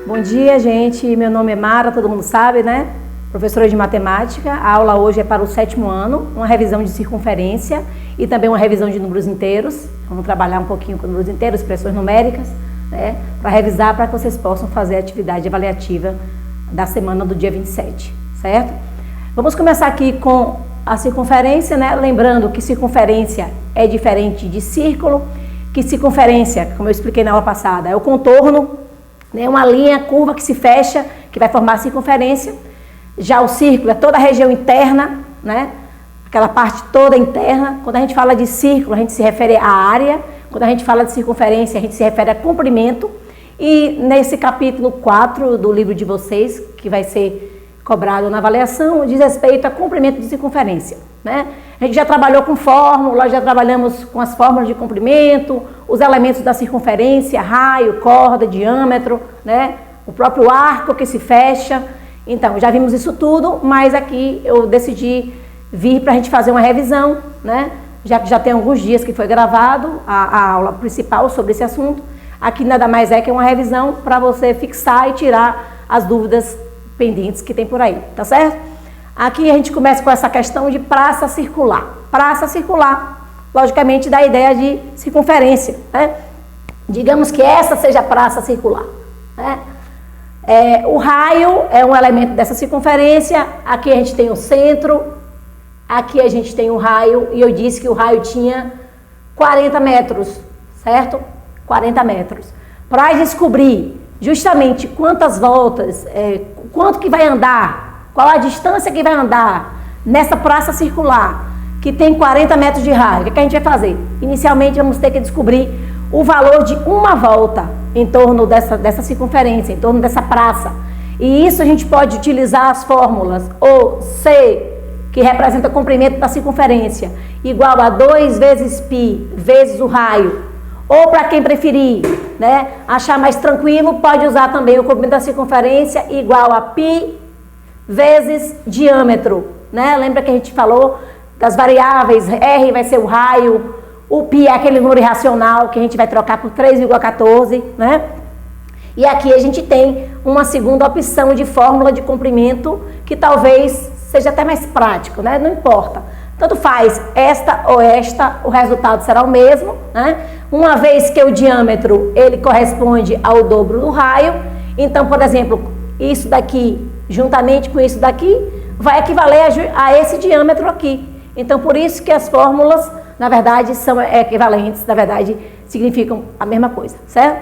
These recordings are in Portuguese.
Bom dia, gente. Meu nome é Mara, todo mundo sabe, né? Professora de matemática. A aula hoje é para o 7º ano, uma revisão de circunferência e também uma revisão de números inteiros. Vamos trabalhar um pouquinho com números inteiros, expressões numéricas, né? Para revisar, para que vocês possam fazer a atividade avaliativa da semana do dia 27, certo? Vamos começar aqui com a circunferência, né? Lembrando que circunferência é diferente de círculo, que circunferência, como eu expliquei na aula passada, é o contorno, né? Uma linha curva que se fecha, que vai formar a circunferência. Já o círculo é toda a região interna, né? Aquela parte toda interna. Quando a gente fala de círculo, a gente se refere à área. Quando a gente fala de circunferência, a gente se refere a comprimento. E nesse capítulo 4 do livro de vocês, que vai ser cobrado na avaliação, diz respeito a comprimento de circunferência, né? A gente já trabalhou com fórmula, já trabalhamos com as fórmulas de comprimento, os elementos da circunferência, raio, corda, diâmetro, né? O próprio arco que se fecha. Então, já vimos isso tudo, mas aqui eu decidi vir para a gente fazer uma revisão, né? Já tem alguns dias que foi gravado a aula principal sobre esse assunto. Aqui nada mais é que uma revisão para você fixar e tirar as dúvidas pendentes que tem por aí, tá certo? Aqui a gente começa com essa questão de praça circular. Praça circular, logicamente, dá a ideia de circunferência, né? Digamos que essa seja a praça circular, né? O raio é um elemento dessa circunferência. Aqui a gente tem o centro, aqui a gente tem o raio, e eu disse que o raio tinha 40 metros, certo? 40 metros. Para descobrir justamente quantas voltas, quanto que vai andar, qual a distância que vai andar nessa praça circular, que tem 40 metros de raio, o que a gente vai fazer? Inicialmente vamos ter que descobrir o valor de uma volta em torno dessa circunferência, em torno dessa praça. E isso a gente pode utilizar as fórmulas, ou C, que representa o comprimento da circunferência, igual a 2 vezes π vezes o raio. Ou para quem preferir, né, achar mais tranquilo, pode usar também o comprimento da circunferência igual a π vezes diâmetro, né? Lembra que a gente falou das variáveis, R vai ser o raio, o π é aquele número irracional que a gente vai trocar por 3,14, né? E aqui a gente tem uma segunda opção de fórmula de comprimento que talvez seja até mais prático, né? Não importa. Tanto faz esta ou esta, o resultado será o mesmo, né? Uma vez que o diâmetro, ele corresponde ao dobro do raio, então, por exemplo, isso daqui, juntamente com isso daqui, vai equivaler a esse diâmetro aqui. Então, por isso que as fórmulas, na verdade, são equivalentes, na verdade, significam a mesma coisa, certo?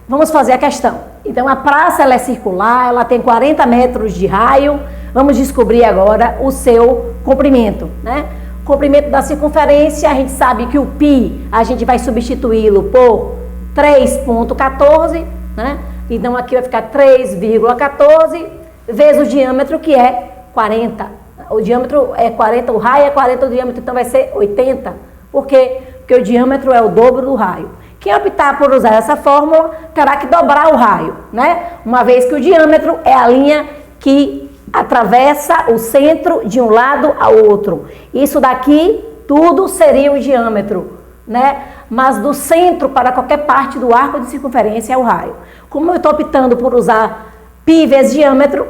Vamos fazer a questão. Então, a praça, ela é circular, ela tem 40 metros de raio. Vamos descobrir agora o seu comprimento, né? Comprimento da circunferência, a gente sabe que o π, a gente vai substituí-lo por 3,14, né? Então, aqui vai ficar 3,14 vezes o diâmetro, que é 40. O diâmetro é 40, o raio é 40, o diâmetro então vai ser 80. Por quê? Porque o diâmetro é o dobro do raio. Quem optar por usar essa fórmula terá que dobrar o raio, né? Uma vez que o diâmetro é a linha que atravessa o centro de um lado ao outro. Isso daqui tudo seria o diâmetro, né? Mas do centro para qualquer parte do arco de circunferência é o raio. Como eu estou optando por usar π vezes diâmetro,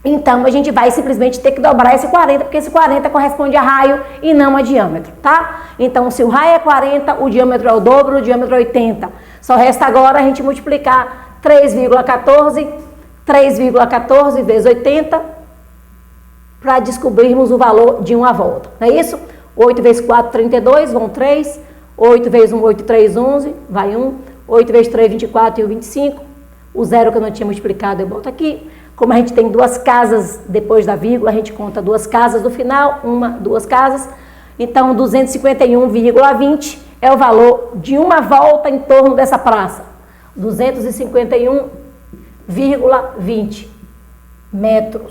então a gente vai simplesmente ter que dobrar esse 40, porque esse 40 corresponde a raio e não a diâmetro, tá? Então, se o raio é 40, o diâmetro é o dobro, o diâmetro é 80. Só resta agora a gente multiplicar 3,14 vezes 80 para descobrirmos o valor de uma volta, não é isso? 8 vezes 4, 32, vão 3. 8 vezes 1, 8, 3, 11, vai 1. 8 vezes 3, 24 e 1, 25. O zero que eu não tinha multiplicado eu boto aqui. Como a gente tem duas casas depois da vírgula, a gente conta duas casas do final, duas casas. Então, 251,20 é o valor de uma volta em torno dessa praça. 251,20 metros,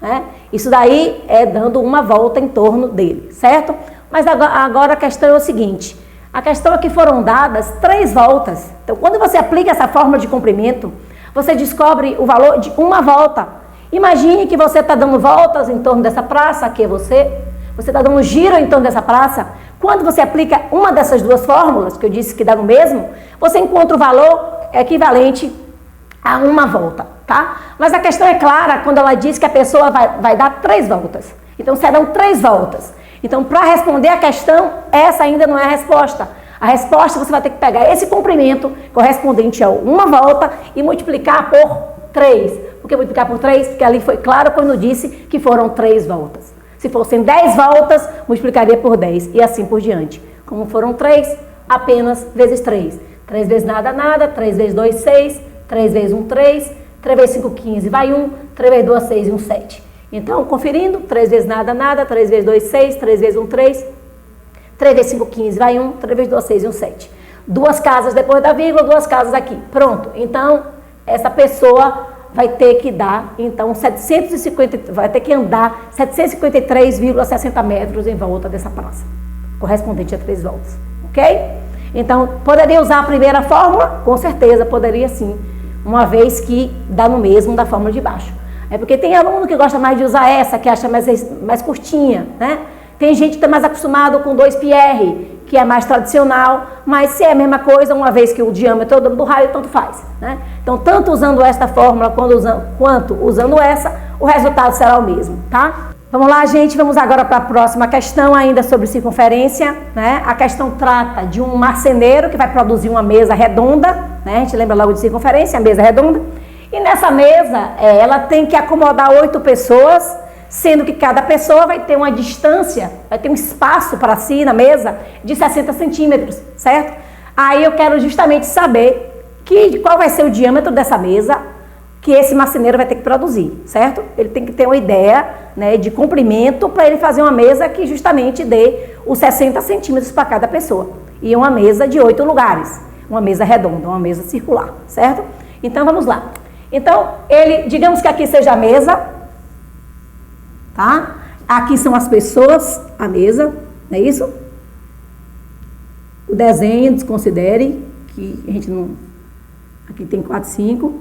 né? Isso daí é dando uma volta em torno dele, certo? Mas agora a questão é o seguinte. A questão é que foram dadas 3 voltas. Então, quando você aplica essa fórmula de comprimento, você descobre o valor de uma volta. Imagine que você está dando voltas em torno dessa praça, aqui é você está dando um giro em torno dessa praça. Quando você aplica uma dessas duas fórmulas, que eu disse que dá no mesmo, você encontra o valor equivalente a uma volta. tá? Mas a questão é clara quando ela diz que a pessoa vai dar 3 voltas. Então, serão 3 voltas. Então, para responder a questão, essa ainda não é a resposta. A resposta você vai ter que pegar esse comprimento correspondente a uma volta e multiplicar por 3. Por que multiplicar por 3? Porque ali foi claro quando disse que foram 3 voltas. Se fossem 10 voltas, multiplicaria por 10 e assim por diante. Como foram 3, apenas vezes 3. 3 vezes nada, nada. 3 vezes 2, 6. 3 vezes 1, 3. 3 vezes 5, 15. Vai 1. 3 vezes 2, 6 e 1, 7. Então, conferindo, 3 vezes nada, nada. 3 vezes 2, 6. 3 vezes 1, 3. 3 vezes 5, 15. Vai 1. 3 vezes 2, 6 e 1, 7. 2 casas depois da vírgula, 2 casas aqui. Pronto. Então, essa pessoa vai ter que dar, então, vai ter que andar 753,60 metros em volta dessa praça, correspondente a 3 voltas, ok? Então, poderia usar a primeira fórmula? Com certeza, poderia sim, uma vez que dá no mesmo da fórmula de baixo. É porque tem aluno que gosta mais de usar essa, que acha mais curtinha, né? Tem gente que está mais acostumado com 2πr, que é mais tradicional, mas se é a mesma coisa, uma vez que o diâmetro do raio, tanto faz, né? Então, tanto usando esta fórmula quanto usando essa, o resultado será o mesmo, tá? Vamos lá, gente, vamos agora para a próxima questão, ainda sobre circunferência, né? A questão trata de um marceneiro que vai produzir uma mesa redonda, né? A gente lembra logo de circunferência, a mesa redonda. E nessa mesa, ela tem que acomodar 8 pessoas, sendo que cada pessoa vai ter uma distância, vai ter um espaço para si na mesa de 60 centímetros, certo? Aí eu quero justamente saber qual vai ser o diâmetro dessa mesa que esse marceneiro vai ter que produzir, certo? Ele tem que ter uma ideia, né, de comprimento para ele fazer uma mesa que justamente dê os 60 centímetros para cada pessoa. E uma mesa de 8 lugares, uma mesa redonda, uma mesa circular, certo? Então vamos lá. Então, digamos que aqui seja a mesa, tá? Aqui são as pessoas, a mesa, não é isso? O desenho, desconsidere, que a gente não... Aqui tem 4, 5,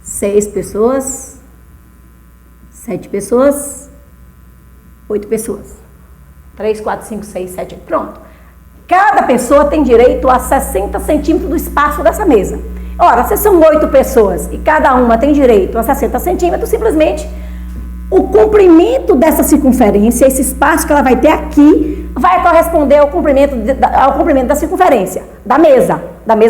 6 pessoas, 7 pessoas, 8 pessoas. 3, 4, 5, 6, 7, pronto. Cada pessoa tem direito a 60 centímetros do espaço dessa mesa. Ora, se são 8 pessoas e cada uma tem direito a 60 centímetros, simplesmente o comprimento dessa circunferência, esse espaço que ela vai ter aqui, vai corresponder ao comprimento da circunferência, da mesa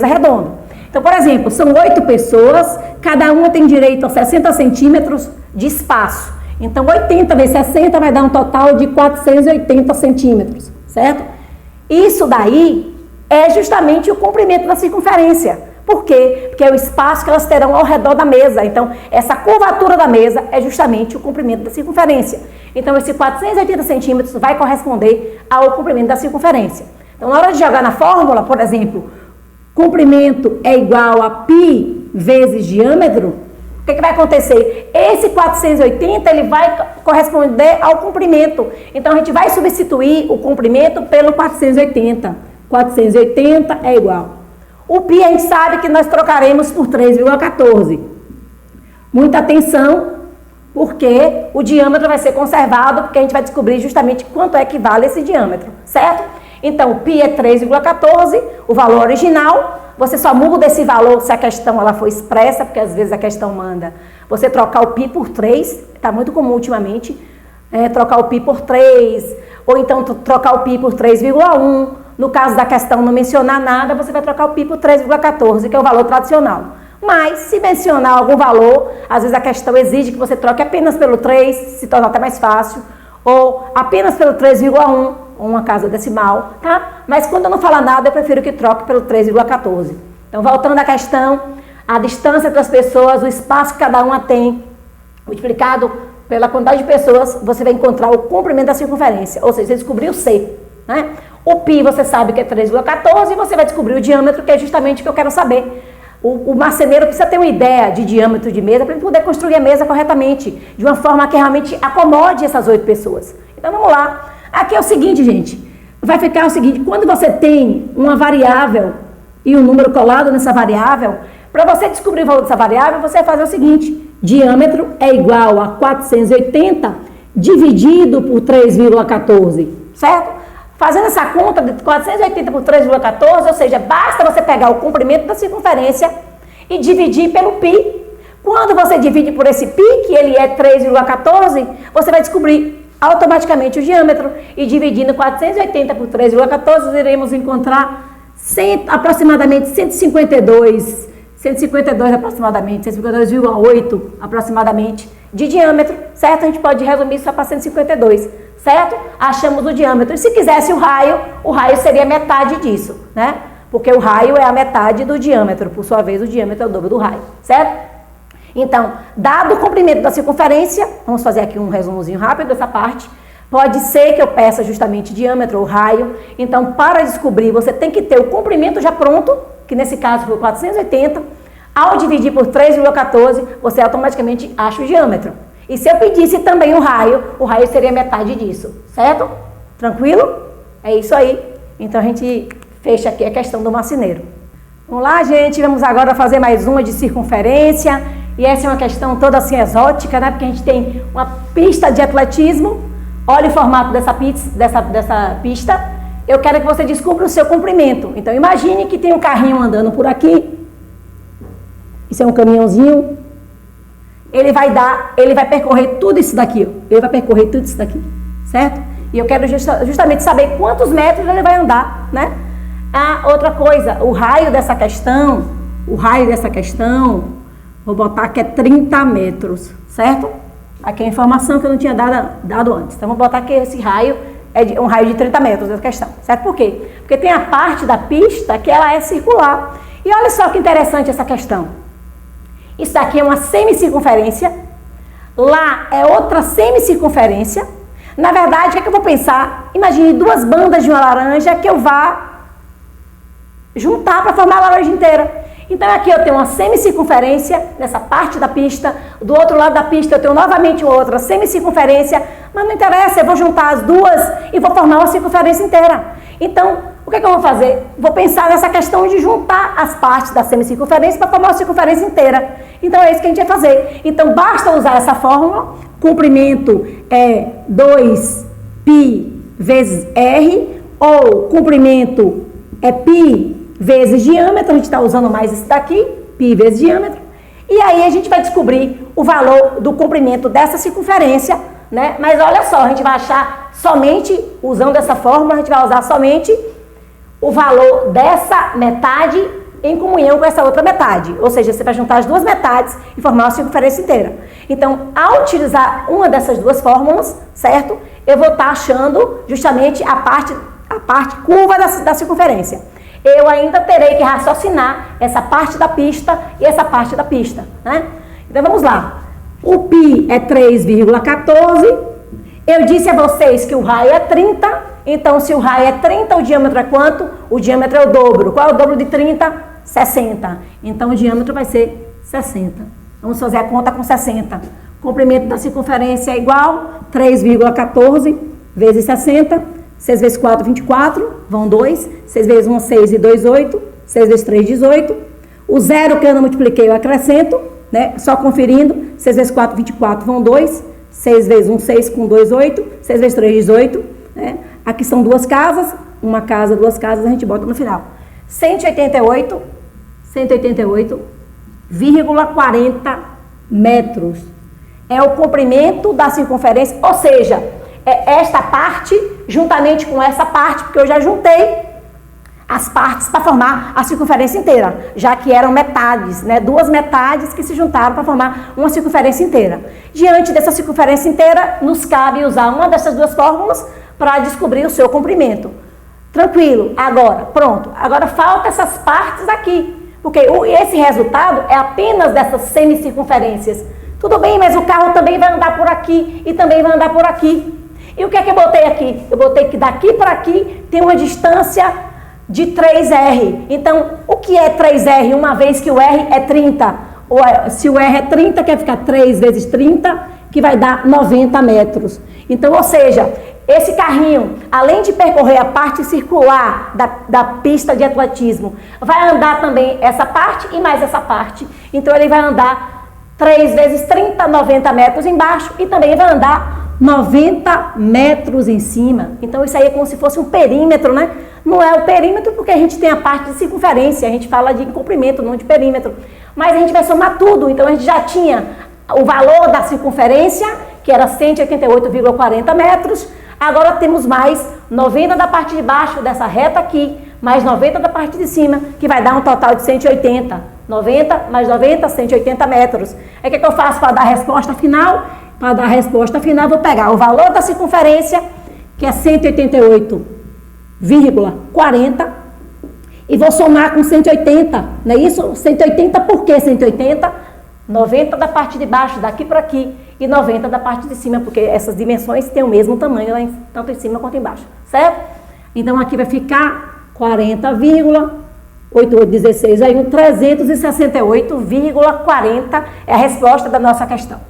redonda. Então, por exemplo, são 8 pessoas, cada uma tem direito a 60 centímetros de espaço. Então, 80 vezes 60 vai dar um total de 480 centímetros, certo? Isso daí é justamente o comprimento da circunferência. Por quê? Porque é o espaço que elas terão ao redor da mesa. Então, essa curvatura da mesa é justamente o comprimento da circunferência. Então, esse 480 centímetros vai corresponder ao comprimento da circunferência. Então, na hora de jogar na fórmula, por exemplo, comprimento é igual a π vezes diâmetro, o que vai acontecer? Esse 480 ele vai corresponder ao comprimento. Então, a gente vai substituir o comprimento pelo 480. 480 é igual. O π a gente sabe que nós trocaremos por 3,14. Muita atenção, porque o diâmetro vai ser conservado, porque a gente vai descobrir justamente quanto é que vale esse diâmetro, certo? Então, o π é 3,14, o valor original. Você só muda esse valor se a questão ela for expressa, porque às vezes a questão manda você trocar o π por 3, está muito comum ultimamente, trocar o π por 3, ou então trocar o π por 3,1. No caso da questão não mencionar nada, você vai trocar o π por 3,14, que é o valor tradicional. Mas, se mencionar algum valor, às vezes a questão exige que você troque apenas pelo 3, se torna até mais fácil, ou apenas pelo 3,1, uma casa decimal, tá? Mas quando eu não falar nada, eu prefiro que troque pelo 3,14. Então, voltando à questão, a distância entre as pessoas, o espaço que cada uma tem, multiplicado pela quantidade de pessoas, você vai encontrar o comprimento da circunferência, ou seja, você descobriu o C, né? O π você sabe que é 3,14 e você vai descobrir o diâmetro, que é justamente o que eu quero saber. O marceneiro precisa ter uma ideia de diâmetro de mesa para ele poder construir a mesa corretamente, de uma forma que realmente acomode essas 8 pessoas. Então, vamos lá. Aqui é o seguinte, gente. Vai ficar o seguinte, quando você tem uma variável e um número colado nessa variável, para você descobrir o valor dessa variável, você vai fazer o seguinte. Diâmetro é igual a 480 dividido por 3,14, certo? Fazendo essa conta de 480 por 3,14, ou seja, basta você pegar o comprimento da circunferência e dividir pelo π, Quando você divide por esse π, que ele é 3,14, você vai descobrir automaticamente o diâmetro. E dividindo 480 por 3,14, iremos encontrar aproximadamente 152 aproximadamente, 152,8 aproximadamente de diâmetro, certo? A gente pode resumir só para 152, certo? Achamos o diâmetro. E se quisesse o raio seria metade disso, né? Porque o raio é a metade do diâmetro, por sua vez o diâmetro é o dobro do raio, certo? Então, dado o comprimento da circunferência, vamos fazer aqui um resumozinho rápido dessa parte, pode ser que eu peça justamente diâmetro ou raio. Então, para descobrir, você tem que ter o comprimento já pronto, que nesse caso foi 480. Ao dividir por 3,14, você automaticamente acha o diâmetro. E se eu pedisse também o raio seria metade disso, certo? Tranquilo? É isso aí. Então, a gente fecha aqui a questão do marceneiro. Vamos lá, gente. Vamos agora fazer mais uma de circunferência. E essa é uma questão toda assim exótica, né? Porque a gente tem uma pista de atletismo. Olha o formato dessa pista. Eu quero que você descubra o seu comprimento. Então, imagine que tem um carrinho andando por aqui. Isso é um caminhãozinho. Ele vai percorrer tudo isso daqui. Ó. Ele vai percorrer tudo isso daqui, certo? E eu quero justamente saber quantos metros ele vai andar, né? Ah, outra coisa, o raio dessa questão, vou botar que é 30 metros, certo? Aqui é a informação que eu não tinha dado antes. Então, vou botar que esse raio é um raio de 30 metros dessa questão, certo? Por quê? Porque tem a parte da pista que ela é circular. E olha só que interessante essa questão. Isso daqui é uma semicircunferência, lá é outra semicircunferência. Na verdade, o que é que eu vou pensar? Imagine duas bandas de uma laranja que eu vá juntar para formar a laranja inteira. Então, aqui eu tenho uma semicircunferência nessa parte da pista, do outro lado da pista eu tenho novamente outra semicircunferência, mas não interessa, eu vou juntar as duas e vou formar uma circunferência inteira. Então, o que é que eu vou fazer? Vou pensar nessa questão de juntar as partes da semicircunferência para formar uma circunferência inteira. Então, é isso que a gente vai fazer. Então, basta usar essa fórmula, comprimento é 2π vezes r, ou comprimento é π vezes diâmetro, a gente está usando mais esse daqui, π vezes diâmetro, e aí a gente vai descobrir o valor do comprimento dessa circunferência, né? Mas olha só, a gente vai achar somente, usando essa fórmula, a gente vai usar somente o valor dessa metade em comunhão com essa outra metade, ou seja, você vai juntar as duas metades e formar uma circunferência inteira. Então, ao utilizar uma dessas duas fórmulas, certo? Eu vou estar achando justamente a parte curva da circunferência. Eu ainda terei que raciocinar essa parte da pista e essa parte da pista, né? Então, vamos lá. O π é 3,14. Eu disse a vocês que o raio é 30. Então, se o raio é 30, o diâmetro é quanto? O diâmetro é o dobro. Qual é o dobro de 30? 60. Então, o diâmetro vai ser 60. Vamos fazer a conta com 60. O comprimento da circunferência é igual 3,14 vezes 60. 6 vezes 4, 24, vão 2. 6 vezes 1, 6 e 2, 8. 6 vezes 3, 18. O zero que eu não multipliquei, eu acrescento, né? Só conferindo. 6 vezes 4, 24, vão 2. 6 vezes 1, 6 com 2, 8. 6 vezes 3, 18. Né? Aqui são duas casas. Uma casa, duas casas, a gente bota no final. 188,40 metros. É o comprimento da circunferência, ou seja, é esta parte juntamente com essa parte, porque eu já juntei as partes para formar a circunferência inteira, já que eram metades, né? Duas metades que se juntaram para formar uma circunferência inteira. Diante dessa circunferência inteira, nos cabe usar uma dessas duas fórmulas para descobrir o seu comprimento. Tranquilo, agora, pronto. Agora falta essas partes aqui, porque esse resultado é apenas dessas semicircunferências. Tudo bem, mas o carro também vai andar por aqui e também vai andar por aqui. E o que é que eu botei aqui? Eu botei que daqui para aqui tem uma distância de 3R. Então, o que é 3R? Uma vez que o R é 30. Se o R é 30, quer ficar 3 vezes 30, que vai dar 90 metros. Então, ou seja, esse carrinho, além de percorrer a parte circular da pista de atletismo, vai andar também essa parte e mais essa parte. Então, ele vai andar 3 vezes 30, 90 metros embaixo e também vai andar 90 metros em cima. Então, isso aí é como se fosse um perímetro, né? Não é o perímetro porque a gente tem a parte de circunferência, a gente fala de comprimento, não de perímetro. Mas a gente vai somar tudo, então a gente já tinha o valor da circunferência, que era 188,40 metros, agora temos mais 90 da parte de baixo dessa reta aqui, mais 90 da parte de cima, que vai dar um total de 180. 90 mais 90, 180 metros. Aí o que eu faço para dar a resposta final? Para dar a resposta final, vou pegar o valor da circunferência, que é 188,40, e vou somar com 180, não é isso? 180 por que 180? 90 da parte de baixo, daqui para aqui, e 90 da parte de cima, porque essas dimensões têm o mesmo tamanho, tanto em cima quanto embaixo, certo? Então aqui vai ficar 40,8816, aí 368,40 é a resposta da nossa questão.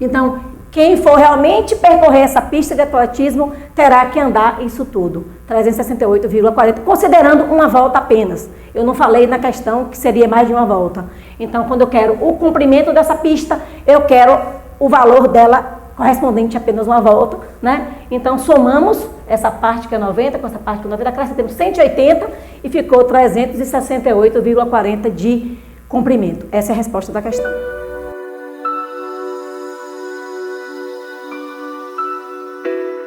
Então, quem for realmente percorrer essa pista de atletismo terá que andar isso tudo, 368,40, considerando uma volta apenas. Eu não falei na questão que seria mais de uma volta. Então, quando eu quero o comprimento dessa pista, eu quero o valor dela correspondente a apenas uma volta, né? Então, somamos essa parte que é 90 com essa parte que é 90, acrescentamos 180 e ficou 368,40 de comprimento. Essa é a resposta da questão.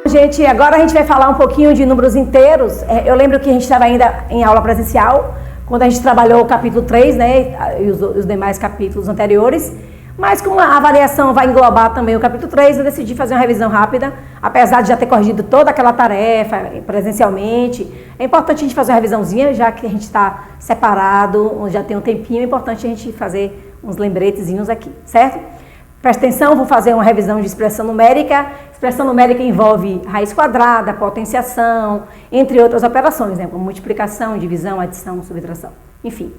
Gente, agora a gente vai falar um pouquinho de números inteiros. Eu lembro que a gente estava ainda em aula presencial, quando a gente trabalhou o capítulo 3, né, e os demais capítulos anteriores. Mas como a avaliação vai englobar também o capítulo 3, eu decidi fazer uma revisão rápida, apesar de já ter corrigido toda aquela tarefa presencialmente. É importante a gente fazer uma revisãozinha, já que a gente está separado, já tem um tempinho, é importante a gente fazer uns lembretezinhos aqui, certo? Presta atenção, vou fazer uma revisão de expressão numérica. Expressão numérica envolve raiz quadrada, potenciação, entre outras operações, né, como multiplicação, divisão, adição, subtração, enfim.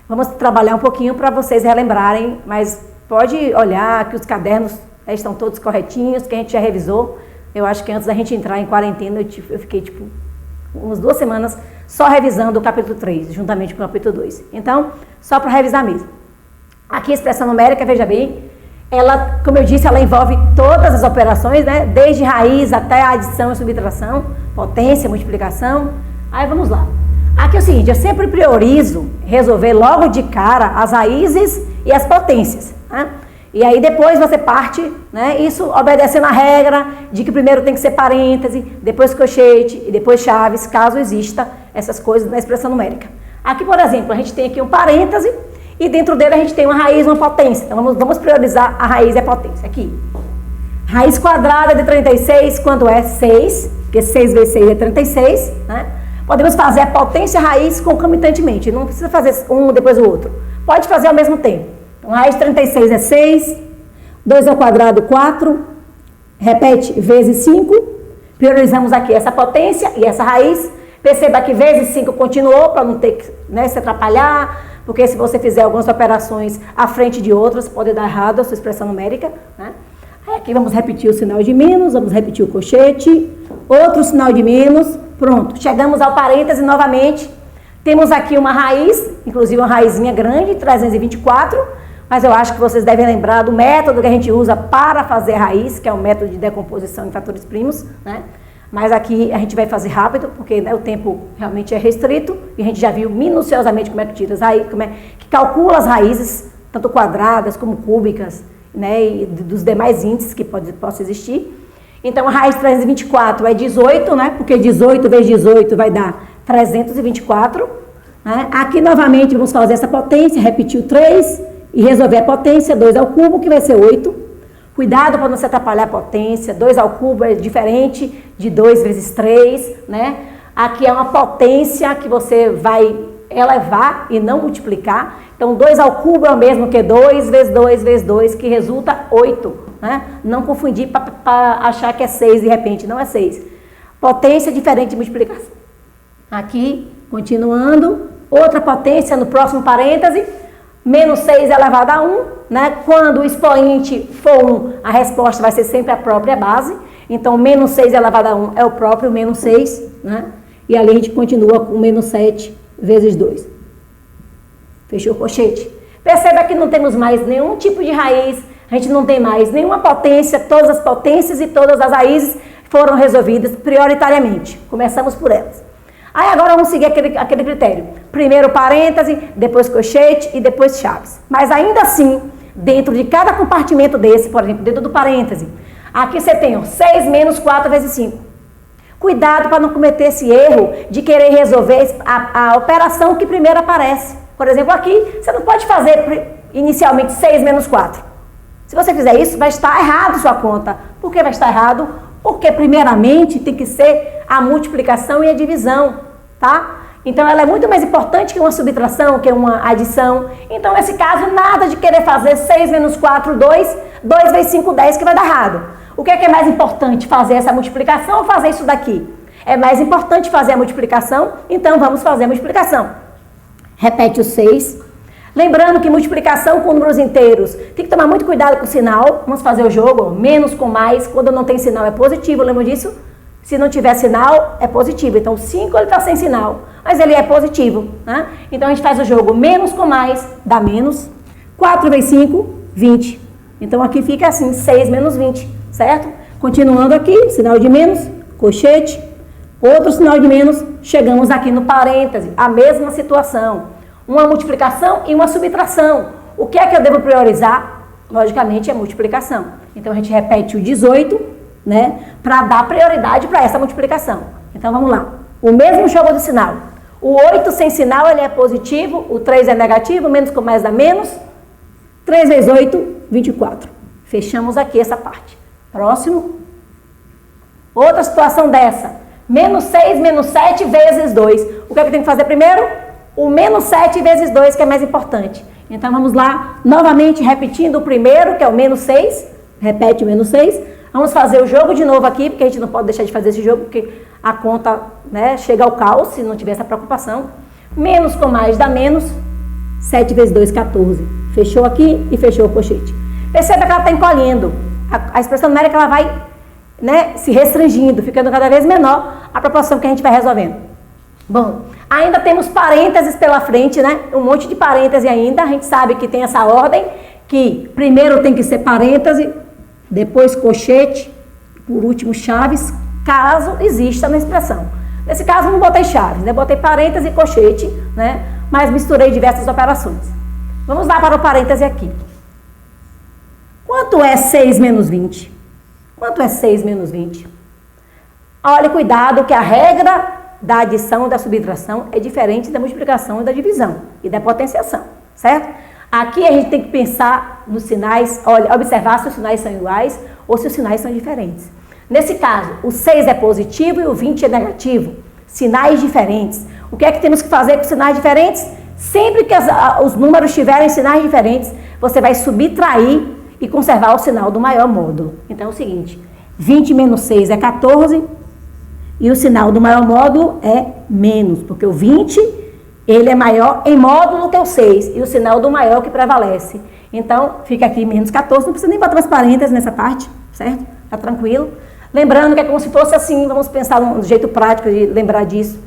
Vamos trabalhar um pouquinho para vocês relembrarem, mas pode olhar que os cadernos estão todos corretinhos, que a gente já revisou. Eu acho que antes da gente entrar em quarentena, eu fiquei umas 2 semanas só revisando o capítulo 3, juntamente com o capítulo 2. Então, só para revisar mesmo. Aqui a expressão numérica, veja bem, ela, como eu disse, ela envolve todas as operações, né? Desde raiz até a adição e subtração, potência, multiplicação. Aí vamos lá. Aqui é o seguinte, eu sempre priorizo resolver logo de cara as raízes e as potências, né? E aí depois você parte, né? Isso obedecendo a regra de que primeiro tem que ser parêntese, depois colchete e depois chaves, caso exista essas coisas na expressão numérica. Aqui, por exemplo, a gente tem aqui um parêntese, e dentro dele a gente tem uma raiz e uma potência. Então vamos priorizar a raiz e a potência. Aqui. Raiz quadrada de 36, quando é 6, porque 6 vezes 6 é 36, né? Podemos fazer a potência e a raiz concomitantemente. Não precisa fazer um depois o outro. Pode fazer ao mesmo tempo. Então, raiz de 36 é 6, 2 ao quadrado 4, repete, vezes 5. Priorizamos aqui essa potência e essa raiz. Perceba que vezes 5 continuou, para não ter que, né, se atrapalhar. Porque se você fizer algumas operações à frente de outras, pode dar errado a sua expressão numérica, né? Aí aqui vamos repetir o sinal de menos, vamos repetir o colchete, outro sinal de menos, pronto. Chegamos ao parêntese novamente, temos aqui uma raiz, inclusive uma raizinha grande, 324, mas eu acho que vocês devem lembrar do método que a gente usa para fazer raiz, que é o método de decomposição em fatores primos, né? Mas aqui a gente vai fazer rápido, porque, né, o tempo realmente é restrito, e a gente já viu minuciosamente como é que tira as raízes, como é que calcula as raízes, tanto quadradas como cúbicas, né, e dos demais índices que possa existir. Então, a raiz de 324 é 18, né, porque 18 vezes 18 vai dar 324. Né? Aqui, novamente, vamos fazer essa potência, repetir o 3 e resolver a potência, 2 ao cubo, que vai ser 8. Cuidado para não se atrapalhar a potência, 2 ao cubo é diferente de 2 vezes 3, né? Aqui é uma potência que você vai elevar e não multiplicar. Então, 2 ao cubo é o mesmo que 2 vezes 2 vezes 2, que resulta 8, né? Não confundir para achar que é 6 de repente, não é 6. Potência diferente de multiplicação. Aqui, continuando, outra potência no próximo parêntese, menos 6 elevado a 1, né? Quando o expoente for 1, a resposta vai ser sempre a própria base. Então, menos 6 elevado a 1 é o próprio menos 6, né? E ali a gente continua com menos 7 vezes 2. Fechou o colchete? Perceba que não temos mais nenhum tipo de raiz, a gente não tem mais nenhuma potência, todas as potências e todas as raízes foram resolvidas prioritariamente. Começamos por elas. Aí agora vamos seguir aquele critério. Primeiro parêntese, depois colchete e depois chaves. Mas ainda assim, dentro de cada compartimento desse, por exemplo, dentro do parêntese, aqui você tem 6 menos 4 vezes 5. Cuidado para não cometer esse erro de querer resolver a operação que primeiro aparece. Por exemplo, aqui, você não pode fazer inicialmente 6 menos 4. Se você fizer isso, vai estar errado sua conta. Por que vai estar errado? Porque primeiramente tem que ser a multiplicação e a divisão, tá? Então ela é muito mais importante que uma subtração, que uma adição. Então nesse caso, nada de querer fazer 6 menos 4, 2, 2 vezes 5, 10, que vai dar errado. O que é mais importante, fazer essa multiplicação ou fazer isso daqui? É mais importante fazer a multiplicação, então vamos fazer a multiplicação. Repete o 6. Lembrando que multiplicação com números inteiros, tem que tomar muito cuidado com o sinal. Vamos fazer o jogo, menos com mais, quando não tem sinal é positivo, lembra disso? Se não tiver sinal, é positivo. Então, o 5 ele está sem sinal, mas ele é positivo, né? Então, a gente faz o jogo menos com mais, dá menos. 4 vezes 5, 20. Então, aqui fica assim, 6 menos 20, certo? Continuando aqui, sinal de menos, colchete. Outro sinal de menos, chegamos aqui no parêntese, a mesma situação. Uma multiplicação e uma subtração. O que é que eu devo priorizar? Logicamente, é multiplicação. Então, a gente repete o 18, né, para dar prioridade para essa multiplicação. Então, vamos lá. O mesmo jogo do sinal. O 8 sem sinal, ele é positivo, o 3 é negativo, menos com mais dá menos. 3 vezes 8, 24. Fechamos aqui essa parte. Próximo. Outra situação dessa. Menos 6, menos 7 vezes 2. O que é que tem que fazer primeiro? O menos 7 vezes 2, que é mais importante. Então, vamos lá, novamente repetindo o primeiro, que é o menos 6. Repete o menos 6. Vamos fazer o jogo de novo aqui, porque a gente não pode deixar de fazer esse jogo, porque a conta, né, chega ao caos, se não tiver essa preocupação. Menos com mais dá menos. 7 vezes 2, 14. Fechou aqui e fechou o colchete. Perceba que ela está encolhendo. A expressão numérica ela vai, né, se restringindo, ficando cada vez menor a proporção que a gente vai resolvendo. Bom, ainda temos parênteses pela frente, né? Um monte de parêntese ainda. A gente sabe que tem essa ordem, que primeiro tem que ser parêntese, depois colchete, por último chaves, caso exista na expressão. Nesse caso não botei chaves, né? Botei parêntese e colchete, né? Mas misturei diversas operações. Vamos lá para o parêntese aqui. Quanto é 6 menos 20? Quanto é 6 menos 20? Olha, cuidado que a regra da adição e da subtração é diferente da multiplicação e da divisão e da potenciação, certo? Aqui a gente tem que pensar nos sinais, olha, observar se os sinais são iguais ou se os sinais são diferentes. Nesse caso, o 6 é positivo e o 20 é negativo. Sinais diferentes. O que é que temos que fazer com sinais diferentes? Sempre que os números tiverem sinais diferentes, você vai subtrair e conservar o sinal do maior módulo. Então é o seguinte, 20 menos 6 é 14, e o sinal do maior módulo é menos, porque o 20, ele é maior em módulo que o 6, e o sinal do maior que prevalece. Então, fica aqui menos 14, não precisa nem botar mais parênteses nessa parte, certo? Tá tranquilo? Lembrando que é como se fosse assim, vamos pensar num jeito prático de lembrar disso.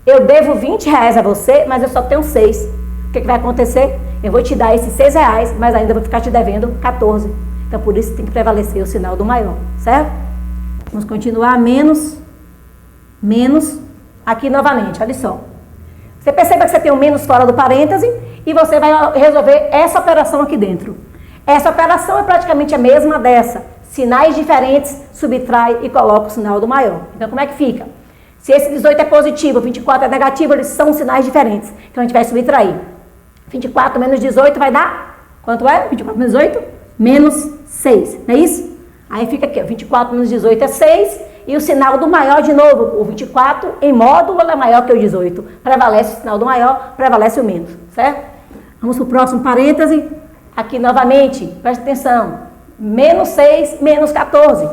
Eu devo 20 reais a você, mas eu só tenho 6. O que vai acontecer? Eu vou te dar esses 6 reais, mas ainda vou ficar te devendo 14. Então, por isso tem que prevalecer o sinal do maior, certo? Vamos continuar, menos, aqui novamente, olha só. Você perceba que você tem o menos fora do parêntese e você vai resolver essa operação aqui dentro. Essa operação é praticamente a mesma dessa. Sinais diferentes, subtrai e coloca o sinal do maior. Então, como é que fica? Se esse 18 é positivo, 24 é negativo, eles são sinais diferentes. Então, a gente vai subtrair. 24 menos 18 vai dar? Quanto é? 24 menos 18? Menos 6, não é isso? Aí fica aqui, ó, 24 menos 18 é 6, e o sinal do maior de novo, o 24 em módulo é maior que o 18. Prevalece o sinal do maior, prevalece o menos, certo? Vamos para o próximo parêntese. Aqui novamente, presta atenção. Menos 6, menos 14.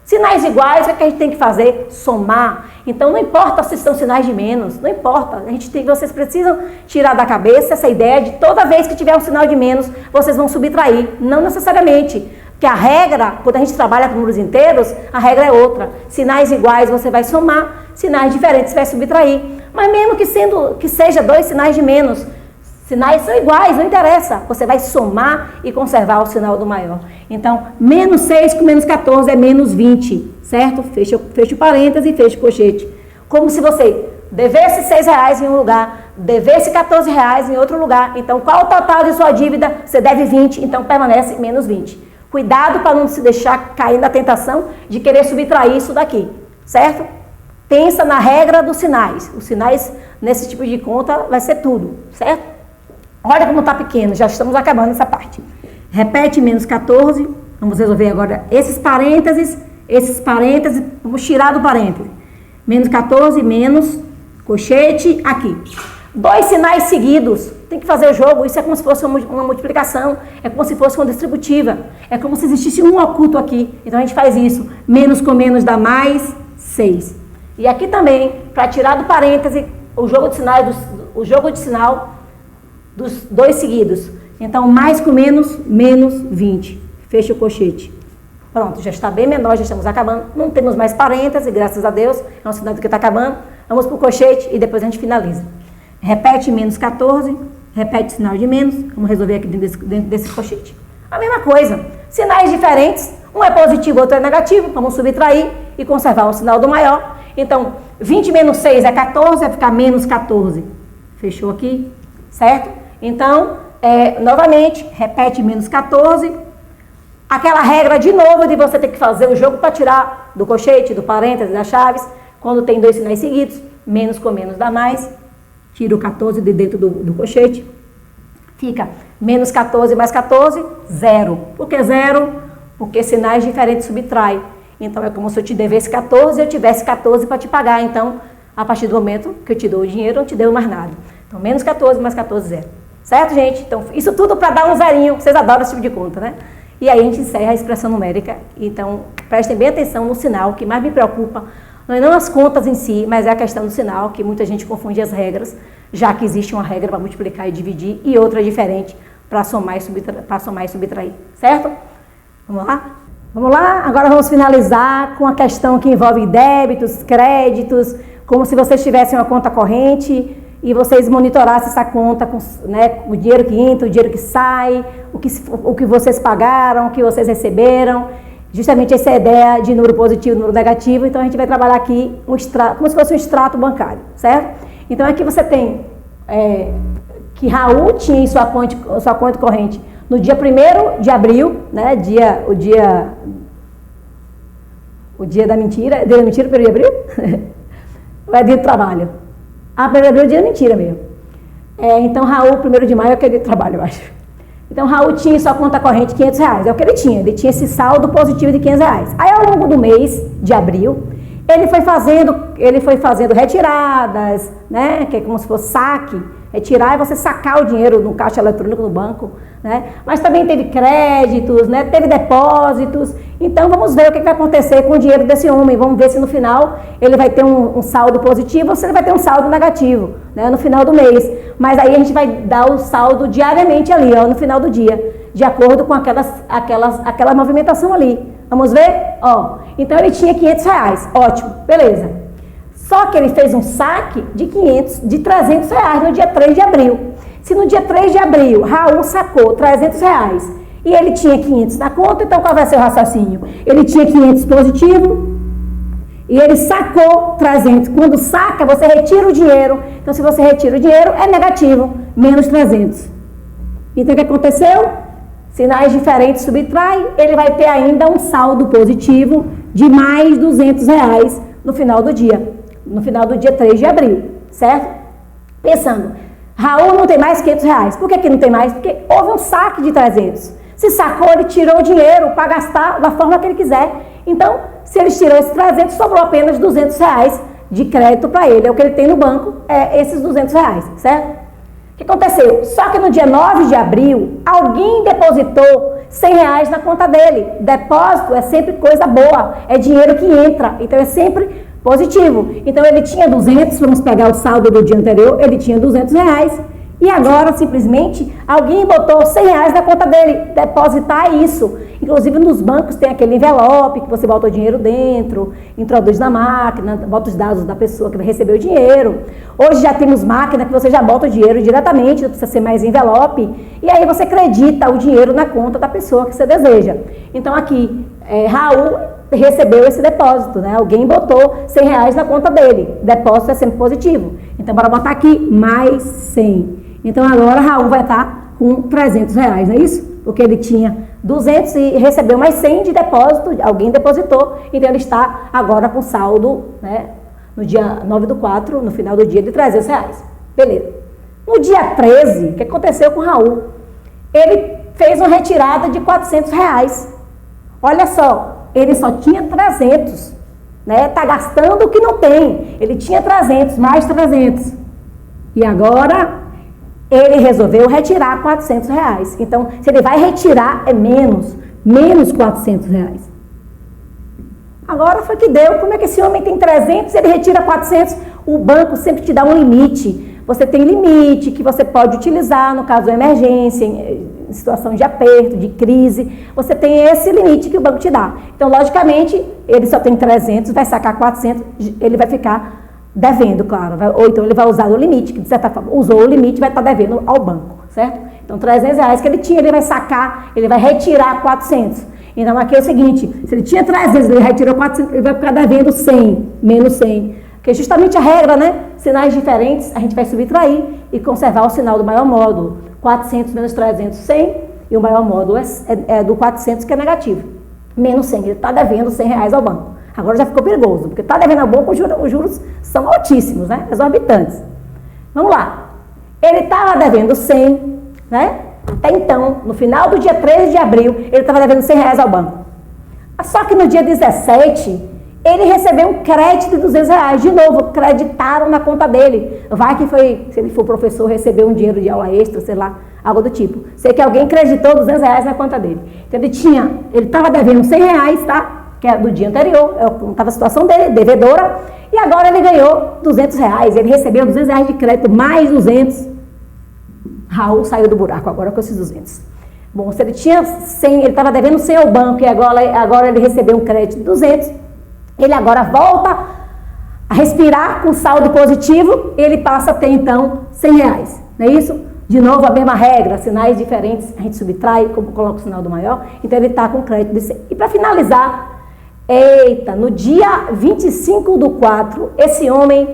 Sinais iguais, o que a gente tem que fazer? Somar. Então, não importa se são sinais de menos, não importa. Vocês precisam tirar da cabeça essa ideia de toda vez que tiver um sinal de menos, vocês vão subtrair. Não necessariamente. Porque a regra, quando a gente trabalha com números inteiros, a regra é outra. Sinais iguais você vai somar, sinais diferentes você vai subtrair. Mas mesmo que seja 2 sinais de menos, sinais são iguais, não interessa. Você vai somar e conservar o sinal do maior. Então, menos 6 com menos 14 é menos 20, certo? Fecha o parêntese e fecha o colchete. Como se você Dever-se R$6 em um lugar, dever-se R$14 em outro lugar. Então, qual o total de sua dívida? Você deve 20, então permanece menos 20. Cuidado para não se deixar cair na tentação de querer subtrair isso daqui, certo? Pensa na regra dos sinais. Os sinais nesse tipo de conta vai ser tudo, certo? Olha como está pequeno, já estamos acabando essa parte. Repete menos 14, vamos resolver agora esses parênteses, vamos tirar do parêntese. Menos 14, menos colchete, aqui. 2 sinais seguidos, tem que fazer o jogo, isso é como se fosse uma multiplicação, é como se fosse uma distributiva, é como se existisse um oculto aqui. Então a gente faz isso, menos com menos dá mais 6. E aqui também, para tirar do parêntese, o jogo de sinal dos 2 seguidos. Então, mais com menos, menos 20. Fecha o colchete. Pronto, já está bem menor, já estamos acabando. Não temos mais parênteses, graças a Deus. É um sinal do que está acabando. Vamos para o colchete e depois a gente finaliza. Repete menos 14, repete sinal de menos. Vamos resolver aqui dentro desse colchete. A mesma coisa. Sinais diferentes. Um é positivo, outro é negativo. Vamos subtrair e conservar o sinal do maior. Então, 20 menos 6 é 14, vai ficar menos 14. Fechou aqui? Certo? Então, novamente, repete menos 14. Aquela regra de novo de você ter que fazer o jogo para tirar do colchete, do parêntese, das chaves. Quando tem 2 sinais seguidos, menos com menos dá mais. Tira o 14 de dentro do colchete. Fica menos 14 mais 14, 0. Por que 0? Porque sinais diferentes subtrai. Então, é como se eu te devesse 14 e eu tivesse 14 para te pagar. Então, a partir do momento que eu te dou o dinheiro, eu não te deu mais nada. Então, menos 14 mais 14, 0. Certo, gente? Então, isso tudo para dar um zerinho, vocês adoram esse tipo de conta, né? E aí a gente encerra a expressão numérica. Então, prestem bem atenção no sinal, que mais me preocupa não é não as contas em si, mas é a questão do sinal, que muita gente confunde as regras, já que existe uma regra para multiplicar e dividir e outra diferente para somar e subtrair. Certo? Vamos lá? Vamos lá? Agora vamos finalizar com a questão que envolve débitos, créditos, como se vocês tivessem uma conta corrente e vocês monitorassem essa conta com, né, o dinheiro que entra, o dinheiro que sai, o que vocês pagaram, o que vocês receberam. Justamente essa é a ideia de número positivo e número negativo. Então a gente vai trabalhar aqui como se fosse um extrato bancário, certo? Então aqui você tem que Raul tinha em sua conta corrente no dia 1º de abril, né, o dia da mentira, dia da mentira, 1º de abril? Ou é dia do trabalho? 1º de abril é dia da mentira mesmo. Então Raul, 1º de maio é aquele dia do trabalho, eu acho. Então, Raul tinha em sua conta corrente R$500, é o que ele tinha esse saldo positivo de R$500. Aí, ao longo do mês de abril, ele foi fazendo retiradas, né, que é como se fosse saque, retirar e você sacar o dinheiro no caixa eletrônico do banco, né, mas também teve créditos, né, teve depósitos. Então, vamos ver o que vai acontecer com o dinheiro desse homem, vamos ver se no final ele vai ter um saldo positivo ou se ele vai ter um saldo negativo, né, no final do mês. Mas aí a gente vai dar o saldo diariamente ali, ó, no final do dia, de acordo com aquela movimentação ali. Vamos ver? Ó, então ele tinha R$500, ótimo, beleza. Só que ele fez um saque de R$300 no dia 3 de abril. Se no dia 3 de abril Raul sacou R$300 e ele tinha 500 na conta, então qual vai ser o raciocínio? Ele tinha 500 positivo e ele sacou 300. Quando saca, você retira o dinheiro. Então, se você retira o dinheiro, é negativo, menos 300. Então, o que aconteceu? Sinais diferentes subtrai, ele vai ter ainda um saldo positivo de mais R$200 no final do dia 3 de abril, certo? Pensando, Raul não tem mais R$500. Por que não tem mais? Porque houve um saque de 300. Se sacou, ele tirou o dinheiro para gastar da forma que ele quiser. Então, se ele tirou esses 300, sobrou apenas R$200 de crédito para ele. É o que ele tem no banco, esses R$200, certo? O que aconteceu? Só que no dia 9 de abril, alguém depositou R$100 na conta dele. Depósito é sempre coisa boa, é dinheiro que entra, então é sempre positivo. Então ele tinha 200, vamos pegar o saldo do dia anterior, ele tinha R$200. E agora, simplesmente, alguém botou R$100 na conta dele, depositar isso. Inclusive, nos bancos tem aquele envelope que você bota o dinheiro dentro, introduz na máquina, bota os dados da pessoa que vai receber o dinheiro. Hoje já temos máquina que você já bota o dinheiro diretamente, não precisa ser mais envelope. E aí você acredita o dinheiro na conta da pessoa que você deseja. Então, aqui, Raul recebeu esse depósito, né? Alguém botou R$100 na conta dele. Depósito é sempre positivo. Então, bora botar aqui mais 100. Então, agora Raul vai estar com R$300, não é isso? Porque ele tinha 200 e recebeu mais 100 de depósito, alguém depositou, então ele está agora com saldo, né? No dia 9/4, no final do dia, de R$300. Beleza. No dia 13, o que aconteceu com o Raul? Ele fez uma retirada de R$400. Olha só, ele só tinha 300, né? Tá gastando o que não tem. Ele tinha 300, mais 300. E agora ele resolveu retirar R$400. Então, se ele vai retirar, é menos R$400. Agora foi que deu. Como é que esse homem tem 300 e ele retira 400? O banco sempre te dá um limite. Você tem limite que você pode utilizar no caso de emergência, em situação de aperto, de crise. Você tem esse limite que o banco te dá. Então, logicamente, ele só tem 300, vai sacar 400, ele vai ficar devendo, claro. Ou então ele vai usar o limite, que de certa forma usou o limite, vai estar devendo ao banco, certo? Então, R$300 que ele tinha, ele vai sacar, ele vai retirar 400. Então, aqui é o seguinte, se ele tinha 300, ele retirou 400, ele vai ficar devendo 100, menos 100. Que é justamente a regra, né? Sinais diferentes, a gente vai subtrair e conservar o sinal do maior módulo. 400 menos 300, 100, e o maior módulo é do 400, que é negativo. Menos 100, ele está devendo R$100 ao banco. Agora já ficou perigoso, porque está devendo ao banco, os juros são altíssimos, né? Exorbitantes. Vamos lá. Ele estava devendo 100, né? Até então, no final do dia 13 de abril, ele estava devendo R$100 ao banco. Só que no dia 17... ele recebeu um crédito de R$200, de novo, creditaram na conta dele. Vai que foi, se ele for professor, recebeu um dinheiro de aula extra, sei lá, algo do tipo. Sei que alguém creditou R$200 na conta dele. Então ele estava devendo R$100, tá? Que é do dia anterior, estava a situação dele, devedora, e agora ele ganhou R$200. Ele recebeu R$200 de crédito, mais 200. Raul saiu do buraco agora com esses 200. Bom, se ele tinha 100, ele estava devendo 100 ao banco, e agora ele recebeu um crédito de 200, ele agora volta a respirar com saldo positivo, ele passa a ter, então, R$100, não é isso? De novo, a mesma regra, sinais diferentes, a gente subtrai, coloca o sinal do maior, então ele está com crédito de 100. E para finalizar, no dia 25/4, esse homem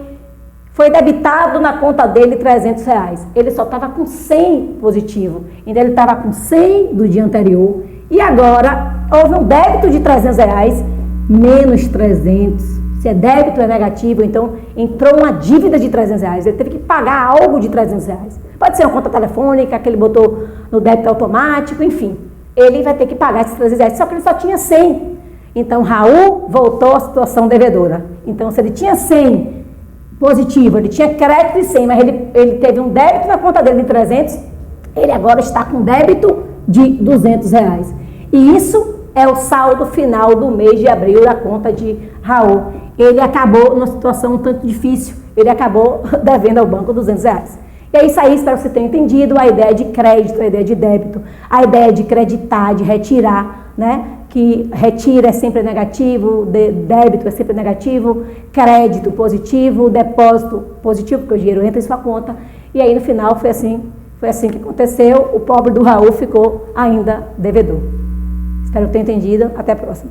foi debitado na conta dele R$300. Ele só estava com 100 positivo, então ele estava com 100 do dia anterior, e agora houve um débito de R$300, menos 300, se é débito é negativo, então entrou uma dívida de R$300, ele teve que pagar algo de R$300, pode ser uma conta telefônica que ele botou no débito automático, enfim, ele vai ter que pagar esses R$300, só que ele só tinha 100, então Raul voltou à situação devedora. Então se ele tinha 100 positivo, ele tinha crédito de 100, mas ele teve um débito na conta dele de 300, ele agora está com débito de R$200, e isso é o saldo final do mês de abril da conta de Raul. Ele acabou numa situação um tanto difícil, ele acabou devendo ao banco R$200. E é isso aí, espero que você tenha entendido a ideia de crédito, a ideia de débito, a ideia de creditar, de retirar, né? Que retira é sempre negativo, débito é sempre negativo, crédito positivo, depósito positivo, porque o dinheiro entra em sua conta. E aí no final foi assim que aconteceu, o pobre do Raul ficou ainda devedor. Espero que tenha entendido. Até a próxima.